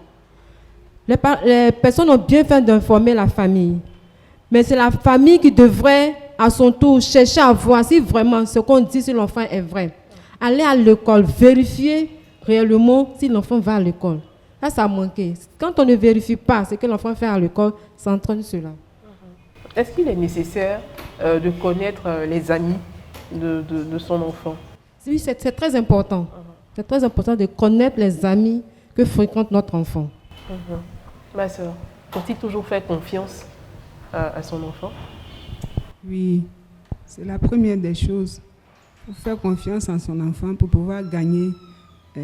Les personnes ont bien fait d'informer la famille. Mais c'est la famille qui devrait, à son tour, chercher à voir si vraiment ce qu'on dit sur l'enfant est vrai. Aller à l'école, vérifier réellement si l'enfant va à l'école. Là, ça a manqué. Quand on ne vérifie pas ce que l'enfant fait à l'école, ça entraîne cela. Est-ce qu'il est nécessaire de connaître les amis de son enfant? Oui, c'est très important. C'est très important de connaître les amis que fréquente notre enfant. Ma soeur, faut-il toujours faire confiance à son enfant? Oui, c'est la première des choses. Il faut faire confiance en son enfant pour pouvoir gagner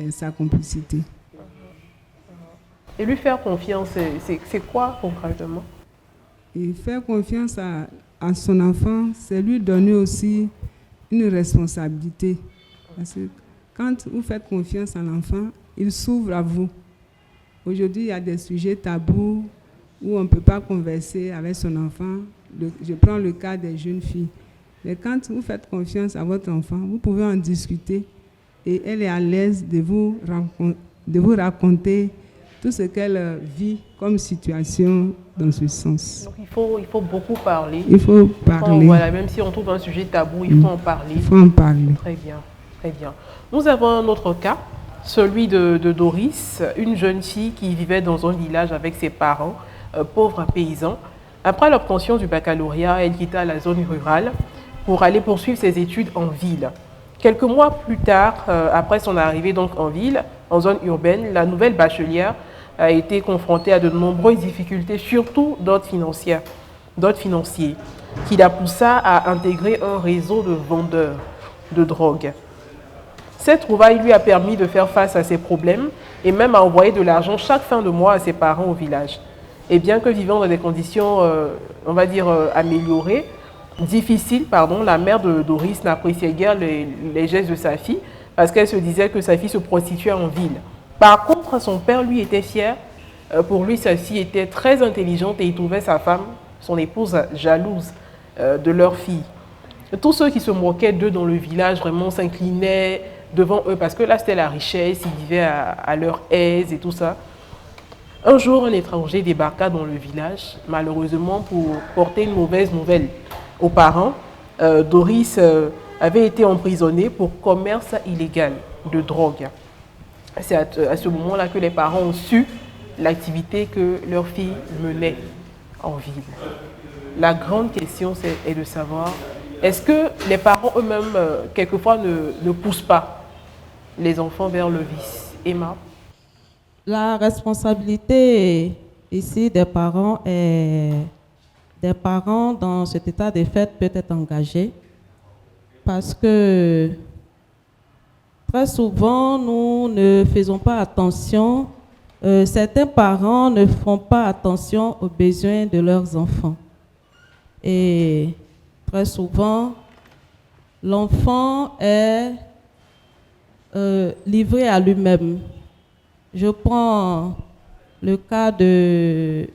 sa complicité. Et lui faire confiance, c'est quoi concrètement? Et faire confiance à son enfant, c'est lui donner aussi une responsabilité. Parce que quand vous faites confiance à l'enfant, il s'ouvre à vous. Aujourd'hui, il y a des sujets tabous où on ne peut pas converser avec son enfant. Je prends le cas des jeunes filles. Mais quand vous faites confiance à votre enfant, vous pouvez en discuter et elle est à l'aise de vous raconter tout ce qu'elle vit comme situation dans ce sens. Donc il faut beaucoup parler. Il faut parler. Voilà, même si on trouve un sujet tabou, il faut en parler. Il faut en parler. Très bien, très bien. Nous avons un autre cas, celui de Doris, une jeune fille qui vivait dans un village avec ses parents, pauvres paysans. Après l'obtention du baccalauréat, elle quitta la zone rurale pour aller poursuivre ses études en ville. Quelques mois plus tard, après son arrivée donc en ville, en zone urbaine, la nouvelle bachelière a été confrontée à de nombreuses difficultés, surtout d'ordre financier, qui la poussa à intégrer un réseau de vendeurs de drogue. Cette trouvaille lui a permis de faire face à ses problèmes et même à envoyer de l'argent chaque fin de mois à ses parents au village. Et bien que vivant dans des conditions, on va dire, améliorées, difficiles, la mère de Doris n'appréciait guère les gestes de sa fille parce qu'elle se disait que sa fille se prostituait en ville. Par contre, son père, lui, était fier. Pour lui, sa fille était très intelligente et il trouvait sa femme, son épouse, jalouse de leur fille. Tous ceux qui se moquaient d'eux dans le village vraiment s'inclinaient devant eux parce que là, c'était la richesse, ils vivaient à leur aise et tout ça. Un jour, un étranger débarqua dans le village, malheureusement pour porter une mauvaise nouvelle aux parents. Doris avait été emprisonnée pour commerce illégal de drogue. C'est à ce moment-là que les parents ont su l'activité que leur fille menait en ville. La grande question est de savoir, est-ce que les parents eux-mêmes, quelquefois, ne poussent pas les enfants vers le vice? Emma? La responsabilité ici des parents dans cet état de fait peut être engagée parce que très souvent, nous ne faisons pas attention, certains parents ne font pas attention aux besoins de leurs enfants. Et très souvent, l'enfant est livré à lui-même. Je prends le cas des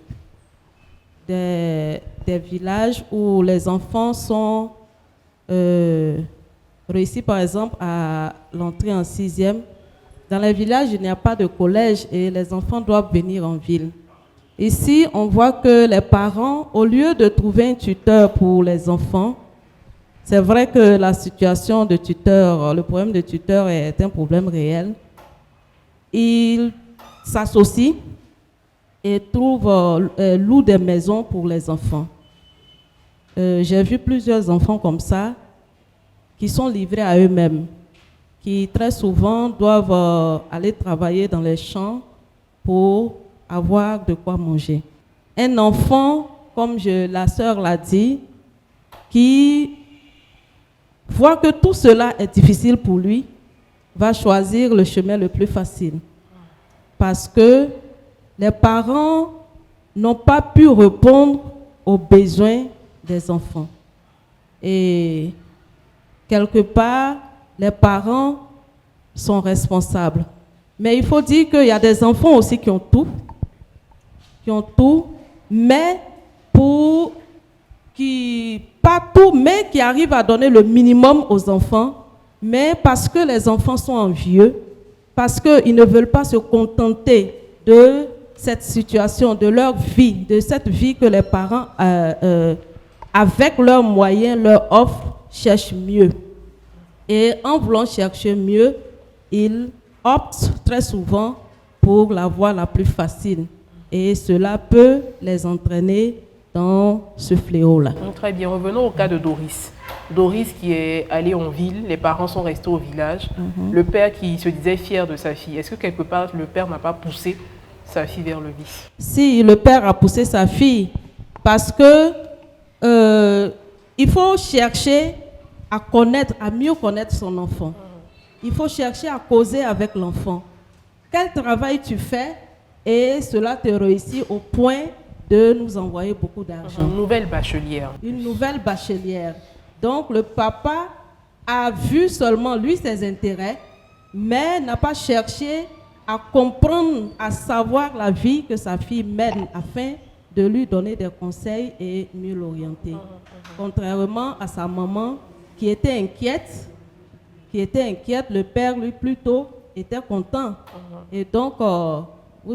villages où les enfants sont réussi par exemple à l'entrée en 6e. Dans les villages, il n'y a pas de collège et les enfants doivent venir en ville. Ici, on voit que les parents, au lieu de trouver un tuteur pour les enfants, c'est vrai que la situation de tuteur, le problème de tuteur est un problème réel. Ils s'associent et louent des maisons pour les enfants. J'ai vu plusieurs enfants comme ça qui sont livrés à eux-mêmes, qui très souvent doivent aller travailler dans les champs pour avoir de quoi manger. Un enfant, comme la sœur l'a dit, qui voit que tout cela est difficile pour lui, va choisir le chemin le plus facile. Parce que les parents n'ont pas pu répondre aux besoins des enfants. Et quelque part, les parents sont responsables. Mais il faut dire qu'il y a des enfants aussi qui ont tout, mais pas tout, mais qui arrivent à donner le minimum aux enfants, mais parce que les enfants sont envieux, parce qu'ils ne veulent pas se contenter de cette situation, de leur vie, de cette vie que les parents, avec leurs moyens, leur offrent, cherchent mieux. Et en voulant chercher mieux, ils optent très souvent pour la voie la plus facile. Et cela peut les entraîner dans ce fléau-là. Très bien, revenons au cas de Doris. Doris qui est allée en ville, les parents sont restés au village. Le père qui se disait fier de sa fille. Est-ce que quelque part le père n'a pas poussé sa fille vers le vice? Si, le père a poussé sa fille parce que il faut chercher à mieux connaître son enfant. Il faut chercher à causer avec l'enfant. Quel travail tu fais et cela te réussit au point de nous envoyer beaucoup d'argent. Une nouvelle bachelière. Une nouvelle bachelière. Donc le papa a vu seulement lui ses intérêts, mais n'a pas cherché à comprendre, à savoir la vie que sa fille mène afin de lui donner des conseils et mieux l'orienter. Contrairement à sa maman qui était inquiète, le père lui plutôt était content. Et donc,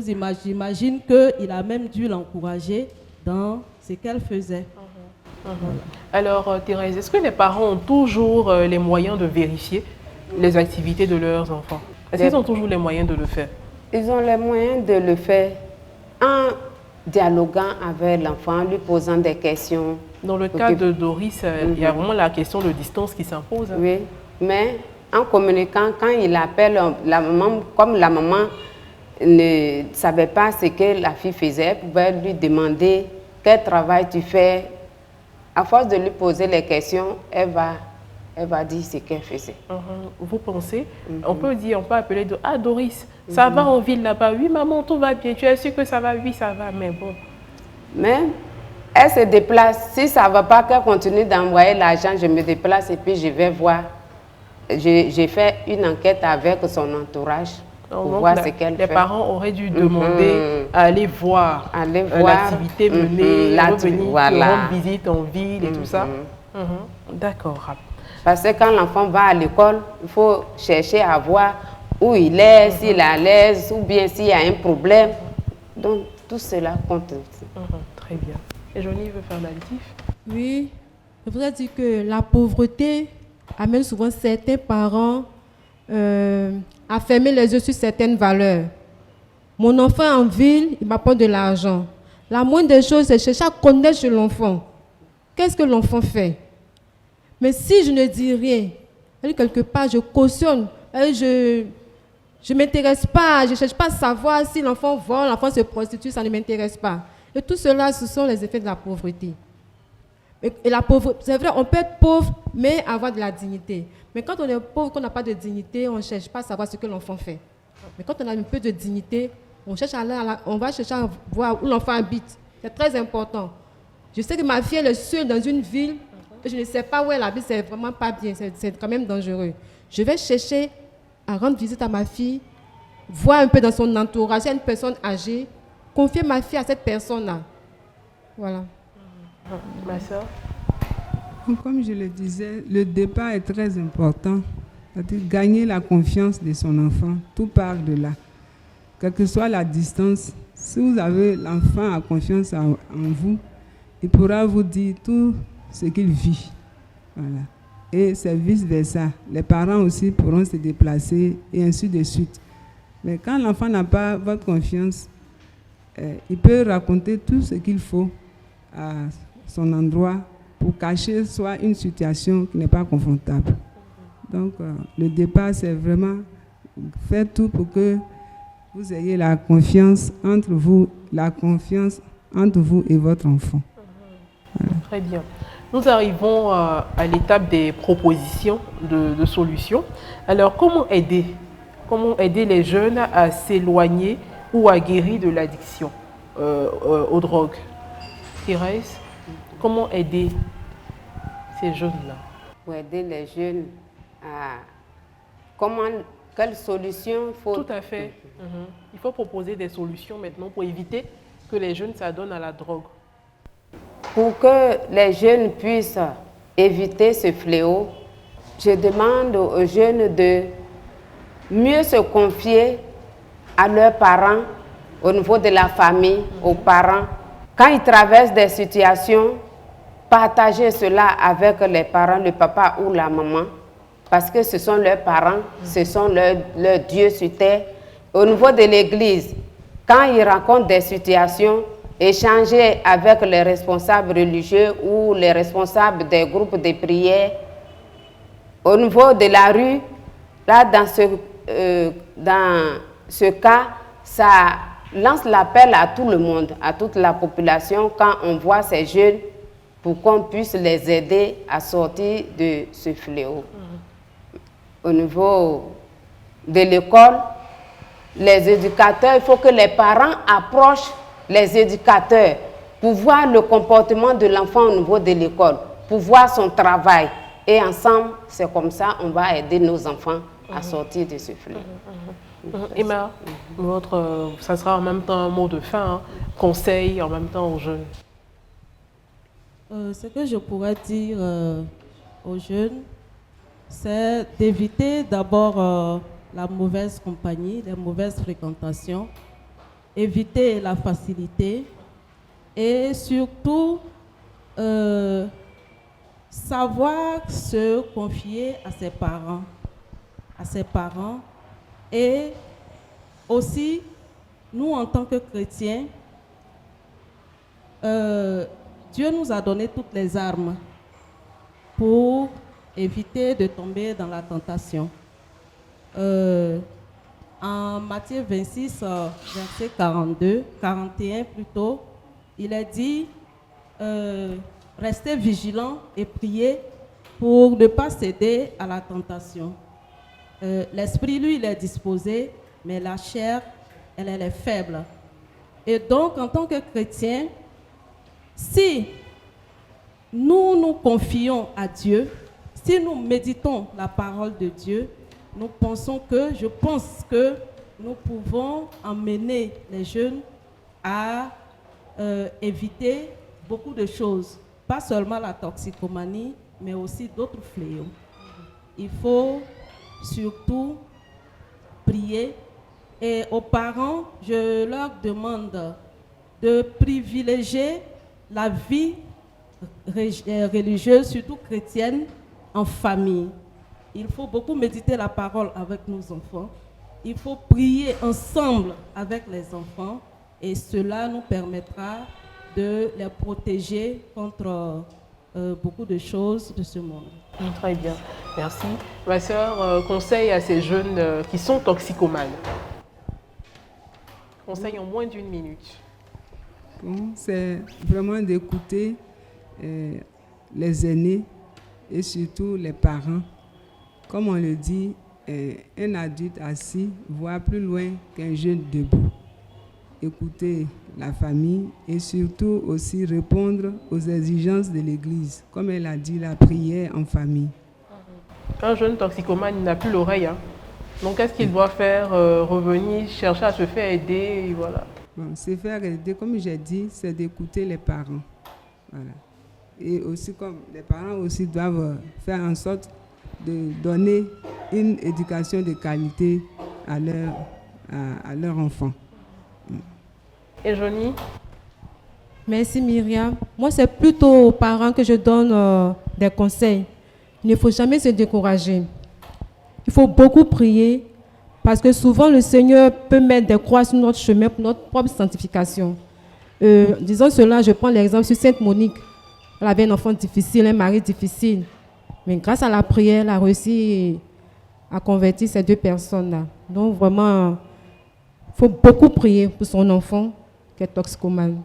j'imagine qu'il a même dû l'encourager dans ce qu'elle faisait. Alors, Thérèse, est-ce que les parents ont toujours les moyens de vérifier les activités de leurs enfants? Est-ce qu'ils ont toujours les moyens de le faire? Ils ont les moyens de le faire en dialoguant avec l'enfant, lui posant des questions. Dans le cas de Doris, il y a vraiment la question de distance qui s'impose. Oui, mais en communiquant, quand il appelle la maman, comme la maman ne savait pas ce que la fille faisait, elle pouvait lui demander quel travail tu fais. À force de lui poser les questions, elle va dire ce qu'elle faisait. Vous pensez, on peut appeler Doris, ça va en ville là-bas? Oui maman, tout va bien, tu es sûre que ça va? Oui, ça va, mais bon. Mais elle se déplace, si ça ne va pas, qu'elle continue d'envoyer l'argent, je me déplace et puis je vais voir. J'ai fait une enquête avec son entourage pour voir ce qu'elle fait. Les parents auraient dû demander à aller voir l'activité menée, revenir, rendre visite en ville et tout ça. D'accord. Parce que quand l'enfant va à l'école, il faut chercher à voir où il est, s'il est à l'aise ou bien s'il y a un problème. Donc tout cela compte aussi. Très bien. Et Johnny veut faire l'additif? Oui, je voudrais dire que la pauvreté amène souvent certains parents à fermer les yeux sur certaines valeurs. Mon enfant en ville, il m'apporte de l'argent. La moindre des choses, c'est chercher à connaître chez l'enfant. Qu'est-ce que l'enfant fait? Mais si je ne dis rien, quelque part, je cautionne, je ne m'intéresse pas, je ne cherche pas à savoir si l'enfant vole, l'enfant se prostitue, ça ne m'intéresse pas. Et tout cela, ce sont les effets de la pauvreté. Et la pauvreté, c'est vrai, on peut être pauvre, mais avoir de la dignité. Mais quand on est pauvre, qu'on n'a pas de dignité, on ne cherche pas à savoir ce que l'enfant fait. Mais quand on a un peu de dignité, on va chercher à voir où l'enfant habite. C'est très important. Je sais que ma fille est seule dans une ville, et je ne sais pas où elle habite, c'est vraiment pas bien, c'est quand même dangereux. Je vais chercher à rendre visite à ma fille, voir un peu dans son entourage, il y a une personne âgée, confier ma fille à cette personne-là. Voilà. Ma soeur? Comme je le disais, le départ est très important. C'est-à-dire gagner la confiance de son enfant. Tout part de là. Quelle que soit la distance, si vous avez l'enfant a confiance en vous, il pourra vous dire tout ce qu'il vit. Voilà. Et c'est vice-versa. Les parents aussi pourront se déplacer et ainsi de suite. Mais quand l'enfant n'a pas votre confiance, il peut raconter tout ce qu'il faut à son endroit pour cacher soit une situation qui n'est pas confortable. Donc, le départ, c'est vraiment faire tout pour que vous ayez la confiance entre vous et votre enfant. Voilà. Très bien. Nous arrivons à l'étape des propositions de solutions. Alors, comment aider les jeunes à s'éloigner ou à guérir de l'addiction aux drogues? Thérèse, comment aider ces jeunes-là? Pour aider les jeunes à... Quelles solutions faut... Tout à fait. Il faut proposer des solutions maintenant pour éviter que les jeunes s'adonnent à la drogue. Pour que les jeunes puissent éviter ce fléau, je demande aux jeunes de mieux se confier à leurs parents, au niveau de la famille, aux parents. Quand ils traversent des situations, partager cela avec les parents, le papa ou la maman, parce que ce sont leurs parents, ce sont leurs dieux sur terre. Au niveau de l'église, quand ils rencontrent des situations, échanger avec les responsables religieux ou les responsables des groupes de prière. Au niveau de la rue, là, dans ce cas, ça lance l'appel à tout le monde, à toute la population, quand on voit ces jeunes, pour qu'on puisse les aider à sortir de ce fléau. Au niveau de l'école, les éducateurs, il faut que les parents approchent les éducateurs pour voir le comportement de l'enfant au niveau de l'école, pour voir son travail. Et ensemble, c'est comme ça on va aider nos enfants à sortir de ce flux. Emma, ça sera en même temps un mot de fin, conseil en même temps aux jeunes. Ce que je pourrais dire aux jeunes, c'est d'éviter d'abord la mauvaise compagnie, les mauvaises fréquentations, éviter la facilité et surtout savoir se confier à ses parents et aussi nous en tant que chrétiens, Dieu nous a donné toutes les armes pour éviter de tomber dans la tentation. En Matthieu 26, verset 41 plutôt, il est dit restez vigilants et priez pour ne pas céder à la tentation. L'esprit, lui, il est disposé, mais la chair, elle est faible. Et donc, en tant que chrétiens, si nous nous confions à Dieu, si nous méditons la parole de Dieu, je pense que nous pouvons emmener les jeunes à éviter beaucoup de choses. Pas seulement la toxicomanie, mais aussi d'autres fléaux. Il faut surtout prier. Et aux parents, je leur demande de privilégier la vie religieuse, surtout chrétienne, en famille. Il faut beaucoup méditer la parole avec nos enfants. Il faut prier ensemble avec les enfants et cela nous permettra de les protéger contre beaucoup de choses de ce monde. Très bien, merci. Ma sœur, conseil à ces jeunes qui sont toxicomanes. Conseil en moins d'1 minute. Bon, c'est vraiment d'écouter les aînés et surtout les parents. Comme on le dit, un adulte assis voit plus loin qu'un jeune debout. Écouter la famille et surtout aussi répondre aux exigences de l'Église. Comme elle a dit, la prière en famille. Un jeune toxicomane n'a plus l'oreille. Donc, qu'est-ce qu'il doit faire? Revenir, chercher à se faire aider, et voilà. Bon, se faire aider, comme j'ai dit, c'est d'écouter les parents. Voilà. Et aussi, comme les parents aussi doivent faire en sorte de donner une éducation de qualité à leur enfant. Et Johnny? Merci Myriam. Moi, c'est plutôt aux parents que je donne des conseils. Il ne faut jamais se décourager. Il faut beaucoup prier parce que souvent le Seigneur peut mettre des croix sur notre chemin pour notre propre sanctification. Disons cela, je prends l'exemple sur Sainte Monique. Elle avait un enfant difficile, un mari difficile. Mais grâce à la prière, elle a réussi à convertir ces deux personnes-là. Donc vraiment, il faut beaucoup prier pour son enfant qui est toxicomane.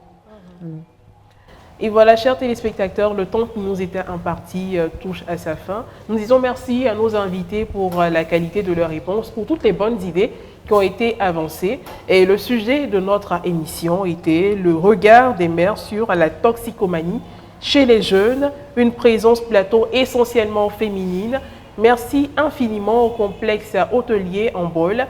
Et voilà, chers téléspectateurs, le temps qui nous était imparti touche à sa fin. Nous disons merci à nos invités pour la qualité de leurs réponses, pour toutes les bonnes idées qui ont été avancées. Et le sujet de notre émission était le regard des mères sur la toxicomanie chez les jeunes, une présence plateau essentiellement féminine. Merci infiniment au complexe hôtelier en Bol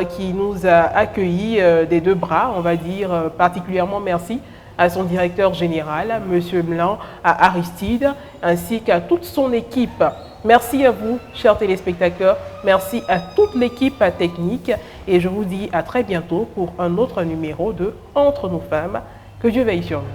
qui nous a accueillis des deux bras, on va dire particulièrement merci à son directeur général, M. Blanc, à Aristide, ainsi qu'à toute son équipe. Merci à vous, chers téléspectateurs. Merci à toute l'équipe technique. Et je vous dis à très bientôt pour un autre numéro de Entre nos femmes. Que Dieu veille sur nous.